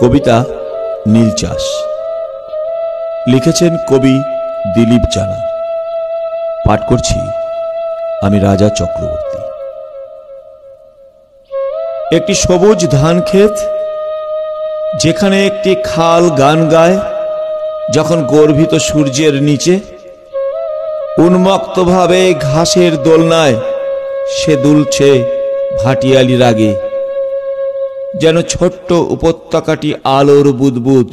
কবিতা নীল চাষ, লিখেছেন কবি দিলীপ জানা। পাঠ করছি আমি রাজা চক্রবর্তী। একটি সবুজ ধান ক্ষেত, যেখানে একটি খাল গান গায় যখন গর্ভিত সূর্যের নিচে উন্মুক্তভাবে ঘাসের দোলনায় সে দুলছে ভাটিয়ালি রাগে, যেন ছোট্ট উপত্যকাটি আলোর বুদবুদ।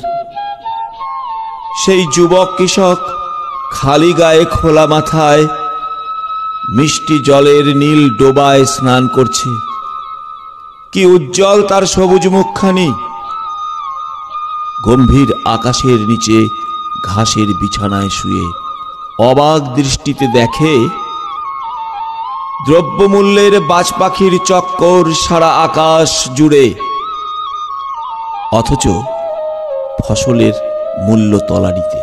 সেই যুবক কৃষক খালি গায়ে খোলা মাথায় মিষ্টি জলের নীল ডোবায় স্নান করছে। কি উজ্জ্বল তার সবুজ মুখখানি! গম্ভীর আকাশের নিচে ঘাসের বিছানায় শুয়ে অবাক দৃষ্টিতে দেখে দ্রব্যমূল্যের বাজ পাখির চক্কর সারা আকাশ জুড়ে, অথচ ফসলের মূল্য তলানিতে।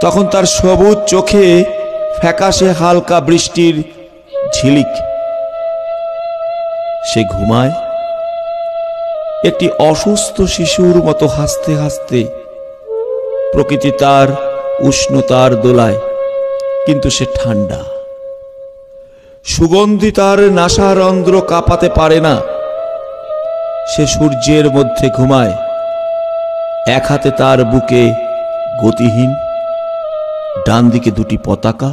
তখন তার সবুজ চোখে ফ্যাকাশে হালকা বৃষ্টির ঝিলিক। সে ঘুমায় একটি অসুস্থ শিশুর মতো হাসতে হাসতে। প্রকৃতি তার উষ্ণতার দোলায়, কিন্তু সে ঠান্ডা। সুগন্ধি তার নাসারন্ধ্র কাঁপাতে পারে না। সে সূর্যের মধ্যে ঘুমায়, এক হাতে তার বুকে গতিহীন, ডান দিকে দুটি পতাকা।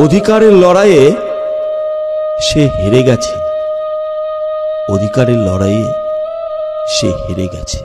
অধিকারের লড়াইয়ে সে হেরে গেছে, অধিকারের লড়াইয়ে সে হেরে গেছে।